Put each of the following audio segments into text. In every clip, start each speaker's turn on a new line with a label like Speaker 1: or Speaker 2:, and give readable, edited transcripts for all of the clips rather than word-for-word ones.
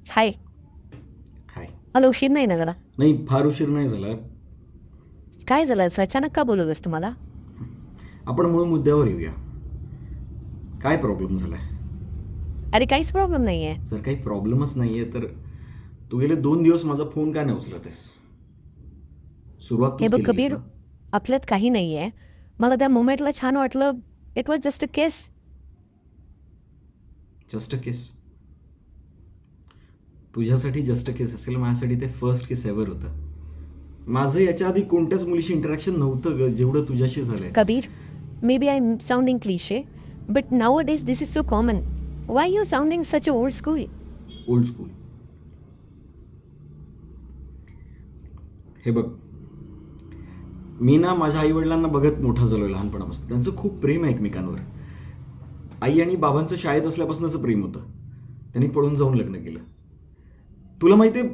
Speaker 1: हाय.
Speaker 2: हाय.
Speaker 1: मला उशीर नाही ना जरा?
Speaker 2: नाही, फार उशीर नाही झाला.
Speaker 1: काय झालं असं अचानक का बोलवलंस तुम्हाला?
Speaker 2: आपण मूळ मुद्द्यावर येऊया. काय प्रॉब्लेम झालाय?
Speaker 1: अरे काहीच प्रॉब्लेम नाही आहे.
Speaker 2: जर काही प्रॉब्लेमच नाहीये तर तू गेले 2 दिवस माझा फोन का नाही उचलत आहेस? सुरुवात
Speaker 1: हे
Speaker 2: तूच
Speaker 1: बघ
Speaker 2: केलेलीस
Speaker 1: कबीर,
Speaker 2: ना?
Speaker 1: आपल्यात काही नाही आहे. मला त्या मोमेंटला छान वाटलं. It was just a case.
Speaker 2: Just a kiss. तुझ्यासाठी जस्ट अ किस असेल, माझ्यासाठी ते फर्स्ट किस एव्हर होतं. माझं याच्या आधी कोणत्याच मुलीशी इंटरॅक्शन नव्हतं ग, जेवढं तुझ्याशी झालंय.
Speaker 1: Kabir, maybe I'm sounding cliche, but nowadays this is so common. Why you sounding such a old school?
Speaker 2: Old school. हे बघ, मी ना माझ्या आईवडिलांना बघत मोठा झालोय लहानपणापासून. त्यांचं खूप प्रेम आहे एकमेकांवर. आई आणि बाबांचं शाळेत असल्यापासूनच प्रेम होतं. त्यांनी पळून जाऊन लग्न केलं. तुला माहितीये,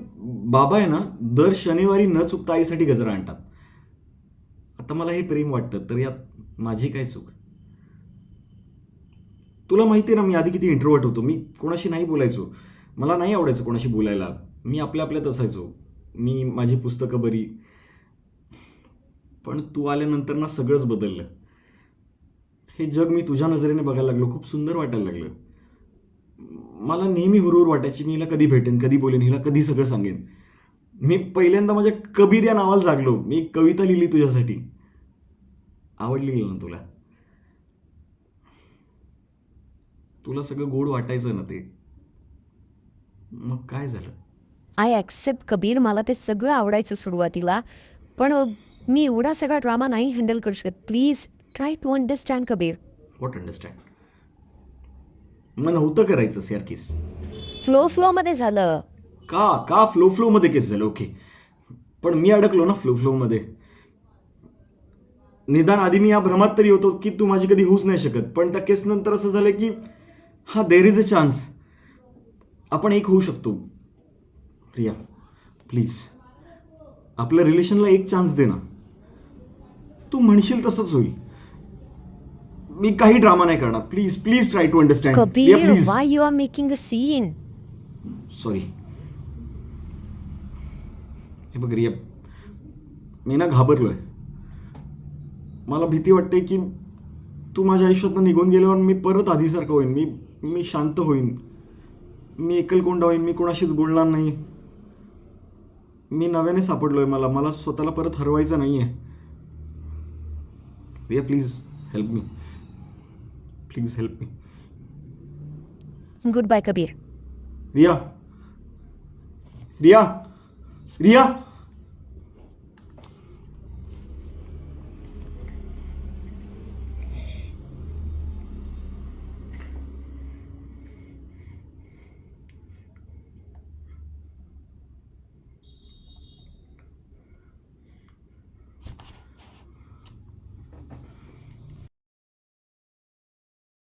Speaker 2: बाबा आहे ना, दर शनिवारी न चुकता आईसाठी गजरा आणतात. आता मला हे प्रेम वाटतं, तर यात माझी काय चूक? तुला माहिती आहे ना, मी आधी किती इंट्रोवर्ट होतो. मी कोणाशी नाही बोलायचो. मला नाही आवडायचं कोणाशी बोलायला. मी आपल्या आपल्यात असायचो. मी माझी पुस्तकं बरी. पण तू आल्यानंतर ना सगळंच बदललं. हे जग मी तुझ्या नजरेने बघायला लागलो. खूप सुंदर वाटायला लागलं. मला नेहमी हुरहुर वाटायची, मी हिला कधी भेटेन, कधी बोलेन, हिला कधी सगळं सांगेन. मी पहिल्यांदा माझ्या कबीर या नावाला जागलो. मी एक कविता लिहिली तुझ्यासाठी. आवडली ना तुला? तुला सगळं गोड वाटायचं ना ते. मग काय झालं?
Speaker 1: आय ॲक्सेप्ट कबीर, मला ते सगळं आवडायचं सुरुवातीला. पण मी एवढा सगळा ड्रामा नाही हँडल करू शकत. Please try to understand Kabir.
Speaker 2: What understand? मग नव्हतं करायचं यार किस.
Speaker 1: फ्लोमध्ये झालं.
Speaker 2: का फ्लो मध्ये केस झालं? ओके, पण मी अडकलो ना फ्लो मध्ये. निदान आधी मी या भ्रमात तरी होतो की तू माझी कधी होऊच नाही शकत. पण त्या केस नंतर असं झालं की हा, देर इज अ चान्स, आपण एक होऊ शकतो. प्रिया, प्लीज आपल्या रिलेशनला एक चान्स दे ना. तू म्हणशील तसंच होईल. मी काही ड्रामा नाही करणार. Please please try to understand. Priya
Speaker 1: Kabir,
Speaker 2: please.
Speaker 1: Why you are making a scene?
Speaker 2: Sorry. हे बघ रिया, मी ना घाबरलोय. मला भीती वाटते की तू माझ्या आयुष्यातनं निघून गेल्यावर मी परत आधीसारखं होईन. मी शांत होईन. मी एकलकोंडा होईन. मी कोणाशीच बोलणार नाही. मी नव्याने सापडलोय. मला स्वतःला परत हरवायचं नाही आहे. Riya please help me. Please help me.
Speaker 1: Good bye Kabir.
Speaker 2: Riya, Riya, Riya.